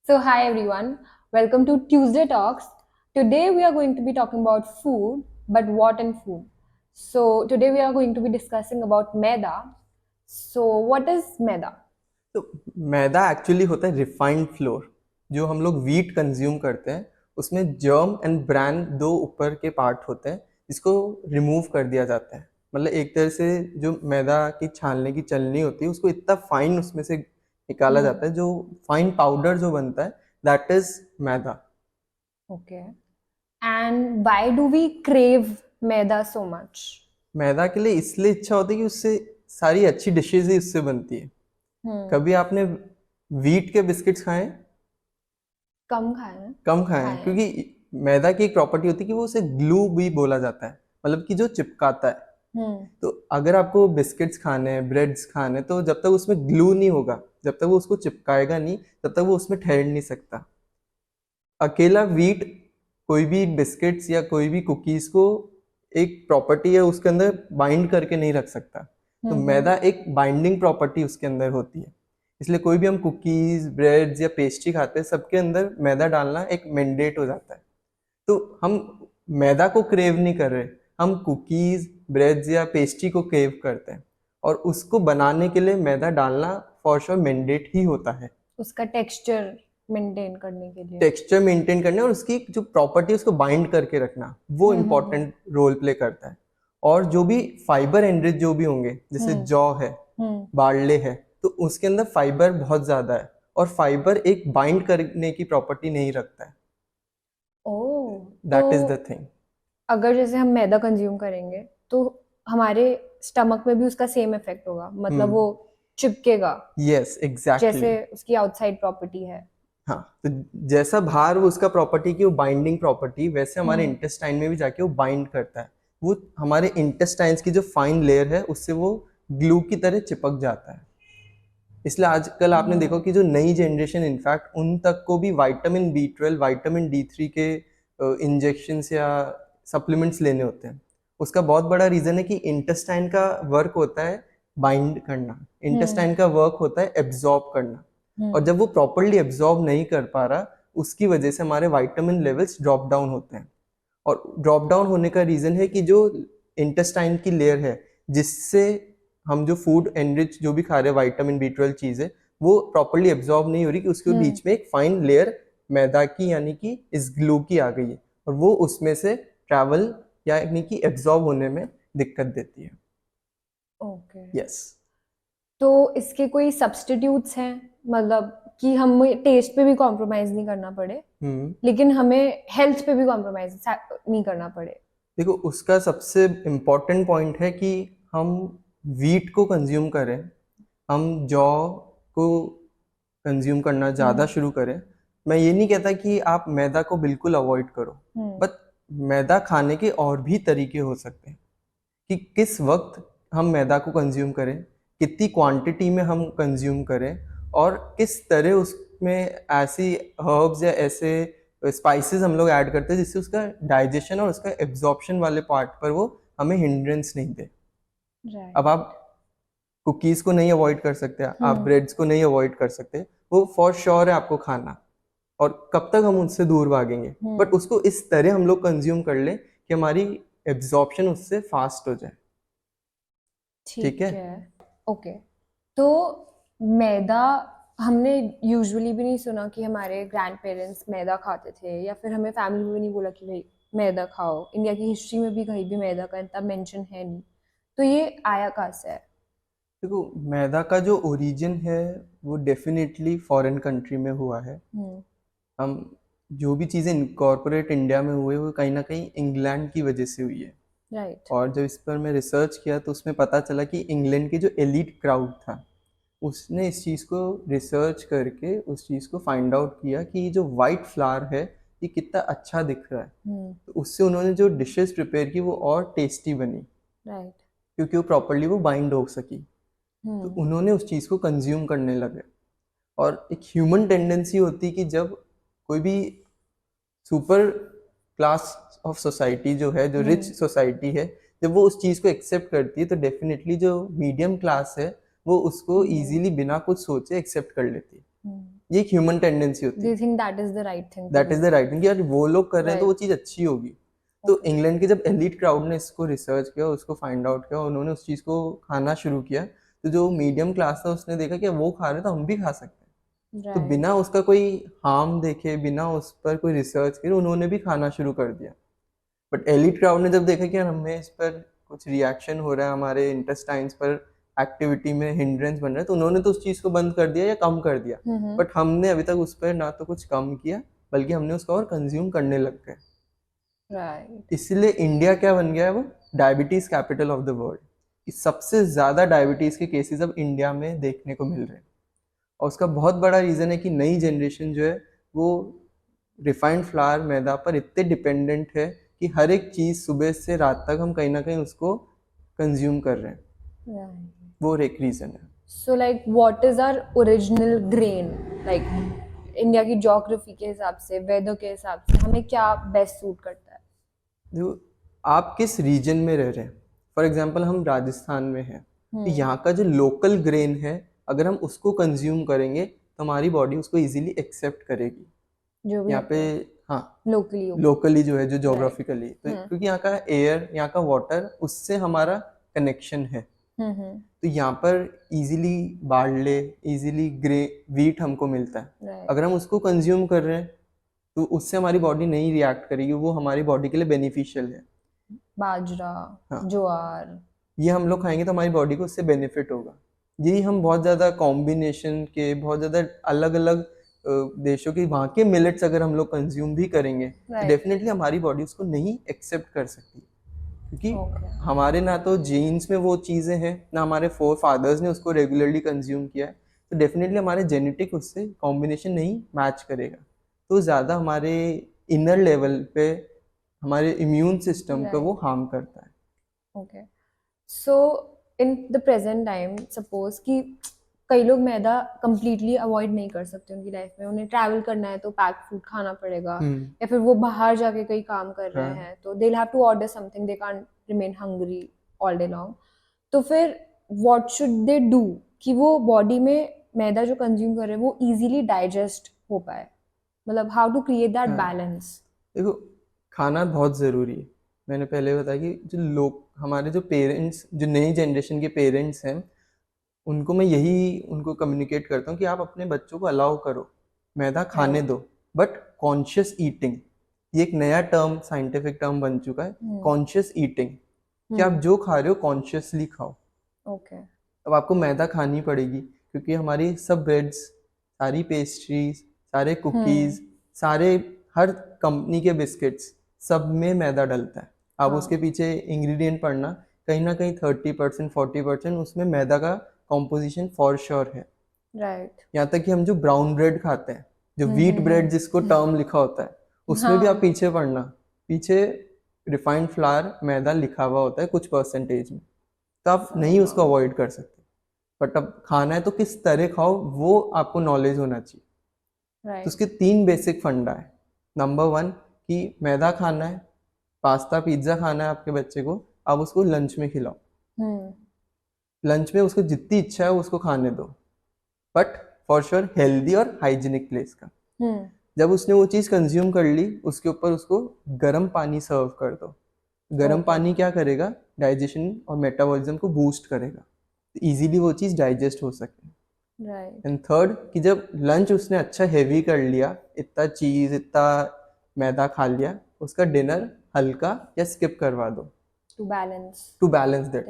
So, hi everyone, welcome to Tuesday Talks. Today we are going to be talking about food, but what in food? So, today we are going to be discussing about maida. So, what is maida? तो मैदा actually होता है refined floor. जो हम लोग wheat consume करते हैं उसमें germ and bran दो ऊपर के पार्ट होते हैं, इसको रिमूव कर दिया जाता है। मतलब एक तरह से जो मैदा की छानने की चलनी होती है उसको इतना फाइन उसमें से निकाला Hmm. जाता है, जो फाइन पाउडर जो बनता है that is maida. Okay. And why do we crave maida so much? मैदा के लिए इसलिए इच्छा होती है कि उससे सारी अच्छी डिशेज ही उससे बनती है। Hmm. कभी आपने वीट के बिस्किट्स खाए हैं? कम खाए हैं कम खाएं खाए हैं, हैं क्योंकि मैदा की एक प्रॉपर्टी होती है कि वो उसे ग्लू भी बोला जाता है, मतलब कि जो चिपकाता है। हम्म तो अगर आपको बिस्किट्स खाने हैं, ब्रेड्स खाने हैं, तो जब तक उसमें ग्लू नहीं होगा, जब तक वो उसको चिपकाएगा नहीं, तब तक वो उसमें ठहर नहीं सकता। अकेला वीट कोई भी बिस्किट्स या कोई भी कुकीज को एक प्रॉपर्टी है उसके अंदर बाइंड करके नहीं रख सकता। तो हम्म मैदा एक बाइंडिंग प्रॉपर्टी उसके अंदर होती है। इसलिए कोई भी हम कुकीज, ब्रेड्स या पेस्ट्री खाते हैं, सबके अंदर मैदा डालना एक मैंडेट हो जाता है। तो हम मैदा को क्रेव नहीं कर रहे, हम कुकीज, ब्रेड्स या पेस्ट्री को क्रेव करते हैं, और उसको बनाने के लिए मैदा डालना फॉर श्योर मैंडेट ही होता है। उसका टेक्सचर मेंटेन करने के लिए। टेक्सचर मेंटेन करने और उसकी जो प्रॉपर्टी उसको बाइंड करके रखना, वो हम्म इम्पोर्टेंट रोल प्ले करता है। और जो भी फाइबर एनरिच जो भी होंगे, जैसे हम्म जौ है, हम्म बार्ले है, तो उसके अंदर फाइबर बहुत ज्यादा है, और फाइबर एक बाइंड करने की प्रॉपर्टी नहीं रखता है। ओह तो दैट इज द थिंग। अगर जैसे हम मैदा कंज्यूम करेंगे तो हमारे स्टमक में भी उसका सेम इफेक्ट होगा, मतलब वो चिपकेगा यस, एग्जैक्टली। जैसे उसकी आउटसाइड प्रॉपर्टी है। हाँ, तो जैसा बाहर वो उसका प्रॉपर्टी की वो बाइंडिंग प्रॉपर्टी, वैसे हमारे हम्म इंटेस्टाइन में भी जाके वो बाइंड करता है। वो हमारे इंटेस्टाइन्स की जो फाइन लेयर है उससे वो ग्लू की तरह चिपक जाता है। इसलिए आजकल आपने देखो हम्म कि जो नई जनरेशन, इनफैक्ट उन तक को भी विटामिन B12, विटामिन D3 के इंजेक्शंस या सप्लीमेंट्स लेने होते हैं। उसका बहुत बड़ा रीज़न है कि इंटेस्टाइन का वर्क होता है बाइंड करना, हम्म इंटेस्टाइन का वर्क होता है एब्जॉर्ब करना। और हम्म जब वो प्रॉपरली एब्जॉर्ब नहीं कर पा रहा, उसकी वजह से हमारे विटामिन लेवल्स ड्रॉप डाउन होते हैं। और ड्रॉप डाउन होने का रीज़न है कि जो इंटेस्टाइन की लेयर है, जिससे हम जो फूड एनरिच जो भी खा रहे हैं, विटामिन B12 चीज़ है, वो प्रॉपरली एब्जॉर्ब नहीं हो रही, कि उसके हम्म बीच में एक फाइन लेयर मैदा की यानी कि इस ग्लू की आ गई है, और वो उसमें से ट्रैवल यानी कि एब्जॉर्ब होने में दिक्कत देती है। ओके। यस। तो इसके कोई सब्स्टिट्यूट्स हैं, मतलब कि हमें टेस्ट पे भी कॉम्प्रोमाइज नहीं करना पड़े हम्म। लेकिन हमें हेल्थ पे भी कॉम्प्रोमाइज नहीं करना पड़े? देखो, उसका सबसे इम्पोर्टेंट पॉइंट है कि हम वीट को कंज्यूम करें, हम जौ को कंज्यूम करना ज़्यादा हम्म शुरू करें। मैं ये नहीं कहता कि आप मैदा को बिल्कुल अवॉइड करो, हम्म बट मैदा खाने के और भी तरीके हो सकते हैं। कि किस वक्त हम मैदा को कंज्यूम करें, कितनी क्वांटिटी में हम कंज्यूम करें, और किस तरह उसमें ऐसी हर्ब्स या ऐसे स्पाइसेस हम लोग ऐड करते हैं जिससे उसका डाइजेशन और उसका एब्जॉर्प्शन वाले पार्ट पर वो हमें हिंड्रेंस नहीं दे। अब आप राइट। कुकीज़ को नहीं अवॉइड कर सकते, आप हम्म ब्रेड्स को नहीं अवॉइड कर सकते, वो फॉर श्योर है आपको खाना, और कब तक हम उनसे दूर भागेंगे। बट हम्म उसको इस तरह हम लोग कंज्यूम कर लें कि हमारी एब्जॉर्प्शन उससे फास्ट हो जाए। ठीक ठीक है। है। ओके। तो मैदा हमने यूजुअली भी नहीं सुना कि हमारे ग्रैंड पेरेंट्स मैदा खाते थे, या फिर हमें फैमिली में भी नहीं बोला कि भाई मैदा खाओ। इंडिया की हिस्ट्री में भी कहीं भी मैदा का इतना मेंशन है नहीं। तो ये आया कहाँ से है? देखो, मैदा का जो ओरिजिन है वो डेफिनेटली फॉरेन कंट्री में हुआ है। हम्म हम जो भी चीज़ें इनकॉर्पोरेट इंडिया में हुए वो कहीं ना कहीं इंग्लैंड की वजह से हुई है। राइट। और जब इस पर मैं रिसर्च किया तो उसमें पता चला कि इंग्लैंड की जो एलीट क्राउड था, उसने इस चीज़ को रिसर्च करके उस चीज़ को फाइंड आउट किया कि ये जो वाइट फ्लावर है ये कितना अच्छा दिख रहा है। हम्म तो उससे उन्होंने जो डिशेस प्रिपेयर की वो और टेस्टी बनी, राइट। क्योंकि वो प्रॉपरली वो बाइंड हो सकी। तो हम्म उन्होंने उस चीज़ को कंज्यूम करने लगे। और एक ह्यूमन टेंडेंसी होती है कि जब कोई भी सुपर क्लास ऑफ सोसाइटी जो है, जो रिच हम्म सोसाइटी है, जब वो उस चीज़ को एक्सेप्ट करती है, तो डेफिनेटली जो मीडियम क्लास है वो उसको हम्म इजीली बिना कुछ सोचे एक्सेप्ट कर लेती है। ये एक ह्यूमन टेंडेंसी होती है, They think that is the right thing to that is do. The right thing, यार वो लोग कर रहे हैं तो वो Right. चीज़ अच्छी होगी। तो इंग्लैंड के जब एलीट क्राउड ने इसको रिसर्च किया, उसको फाइंड आउट किया, उन्होंने उस चीज़ को खाना शुरू किया, तो जो मीडियम क्लास था उसने देखा कि वो खा रहे तो हम भी खा सकते हैं। तो Right. बिना उसका कोई हार्म देखे, बिना उस पर कोई रिसर्च करे, उन्होंने भी खाना शुरू कर दिया। बट एलीट क्राउड ने जब देखा कि यार हमें इस पर कुछ रिएक्शन हो रहा है, हमारे इंटेस्टाइन्स पर एक्टिविटी में हिंड्रेंस बन रहा है, तो उन्होंने तो उस चीज़ को बंद कर दिया या कम कर दिया। बट हमने अभी तक उस पर ना तो कुछ कम किया, बल्कि हमने उसको और कंज्यूम करने लग गए। Right. इसलिए इंडिया क्या बन गया है, वो diabetes capital of the world. सबसे ज्यादा डायबिटीज के केसेस अब इंडिया में देखने को मिल रहे हैं, और उसका बहुत बड़ा रीजन है कि नई जनरेशन जो है वो रिफाइंड फ्लावर, मैदा पर इतने डिपेंडेंट है कि हर एक चीज सुबह से रात तक हम कहीं ना कहीं उसको कंज्यूम कर रहे हैं। Right. वो एक रीजन है। So like what is our original grain? Like India की ज्योग्राफी के हिसाब से, वेदर के हिसाब से हमें क्या बेस्ट सूट करता है? देखो, आप किस रीजन में रह रहे हैं। फॉर एग्जांपल हम राजस्थान में हैं, तो यहाँ का जो लोकल ग्रेन है, अगर हम उसको कंज्यूम करेंगे तो हमारी बॉडी उसको इजीली एक्सेप्ट करेगी। जो भी यहाँ पे हाँ, लोकली लोकली जो है, जो जोग्राफिकली, तो क्योंकि यहाँ का एयर, यहाँ का वाटर, उससे हमारा कनेक्शन है। तो यहाँ पर easily barley, easily grey wheat हमको मिलता है। अगर हम उसको कंज्यूम कर रहे हैं तो उससे हमारी बॉडी नहीं रिएक्ट करेगी, वो हमारी बॉडी के लिए बेनिफिशियल है। बाजरा, हाँ। ज्वार, ये हम लोग खाएंगे तो हमारी बॉडी को उससे बेनिफिट होगा। यही हम बहुत ज़्यादा कॉम्बिनेशन के, बहुत ज़्यादा अलग अलग देशों के वहाँ के मिलेट्स अगर हम लोग कंज्यूम भी करेंगे तो डेफिनेटली हमारी बॉडी उसको नहीं एक्सेप्ट कर सकती, क्योंकि हमारे ना तो जीन्स में वो चीज़ें हैं, ना हमारे फोर फादर्स ने उसको रेगुलरली कंज्यूम किया है। तो डेफिनेटली हमारे जेनेटिक उससे कॉम्बिनेशन नहीं मैच करेगा, तो ज़्यादा हमारे इनर लेवल पे, हमारे इम्यून सिस्टम को वो हार्म करता है। Okay. So in the present time suppose कि कई लोग मैदा कंप्लीटली अवॉइड नहीं कर सकते उनकी लाइफ में, उन्हें ट्रैवल करना है तो पैक फूड खाना पड़ेगा, या फिर वो बाहर जाके कई काम कर रहे हैं तो they have to order something, they can't remain hungry all day long. तो फिर व्हाट शुड दे डू कि वो बॉडी में मैदा जो कंज्यूम कर रहे हैं वो इजीली डाइजेस्ट हो पाए, मतलब how to create that balance? देखो, खाना बहुत ज़रूरी है। मैंने पहले बताया कि जो लोग, हमारे जो पेरेंट्स, जो नई जनरेशन के पेरेंट्स हैं, उनको मैं यही उनको कम्युनिकेट करता हूँ कि आप अपने बच्चों को अलाउ करो, मैदा खाने दो, बट कॉन्शियस ईटिंग, ये एक नया टर्म, साइंटिफिक टर्म बन चुका है, कॉन्शियस ईटिंग, कि आप जो खा रहे हो कॉन्शियसली खाओ। ओके। अब आपको मैदा खानी पड़ेगी, क्योंकि हमारी सब ब्रेड्स, सारी पेस्ट्रीज, सारे कुकीज़, सारे हर कंपनी के बिस्किट्स, सब में मैदा डलता है। आप उसके पीछे इंग्रेडिएंट पढ़ना, कहीं ना कहीं 30% 40% उसमें मैदा का कॉम्पोजिशन फॉर श्योर है। राइट। यहाँ तक कि हम जो ब्राउन ब्रेड खाते हैं, जो व्हीट ब्रेड जिसको टर्म लिखा होता है, उसमें भी आप पीछे पढ़ना, पीछे रिफाइंड फ्लावर मैदा लिखा हुआ होता है कुछ परसेंटेज में। तो आप नहीं उसको अवॉइड कर सकते, बट अब खाना है तो किस तरह खाओ वो आपको नॉलेज होना चाहिए। तो उसके 3 बेसिक फंडा है। नंबर 1 कि मैदा खाना है, पास्ता पिज्ज़ा खाना है आपके बच्चे को, आप उसको लंच में खिलाओ। लंच में उसको जितनी इच्छा है उसको खाने दो, बट फॉर श्योर हेल्दी और हाइजीनिक प्लेस का। जब उसने वो चीज़ कंज्यूम कर ली, उसके ऊपर उसको गर्म पानी सर्व कर दो। गर्म पानी क्या करेगा, डाइजेशन और मेटाबॉलिज्म को बूस्ट करेगा, तो इजीली वो चीज़ डाइजेस्ट हो सके। एंड थर्ड कि जब लंच उसने अच्छा हेवी कर लिया, इतना चीज़, इतना मैदा खा लिया, उसका डिनर हल्का या स्किप करवा दो, टू बैलेंस दैट,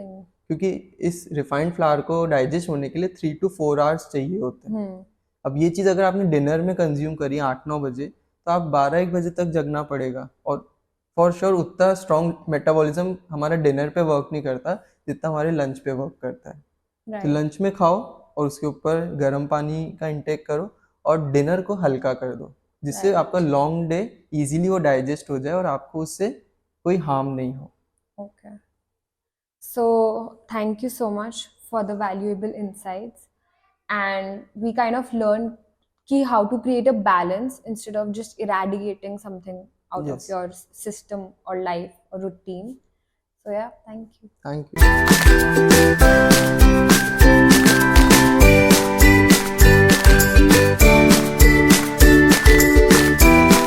क्योंकि इस रिफाइंड फ्लावर को डाइजेस्ट होने के लिए 3 to 4 आवर्स चाहिए होते हैं। अब ये चीज़ अगर आपने डिनर में कंज्यूम करी 8-9 बजे, तो आप 12-1 बजे तक जगना पड़ेगा, और फॉर श्योर उतना स्ट्रॉन्ग मेटाबॉलिज्म हमारा डिनर पे वर्क नहीं करता जितना हमारे लंच पे वर्क करता है। तो लंच में खाओ और उसके ऊपर गर्म पानी का इंटेक करो, और डिनर को हल्का कर दो, जिससे आपका लॉन्ग डे इजीली वो डाइजेस्ट हो जाए और आपको उससे कोई हार्म नहीं हो। Okay, so thank you so much for the valuable insights, and we kind of learn कि how to create a balance instead of just eradicating something out of your system or life or routine. So yeah, thank you.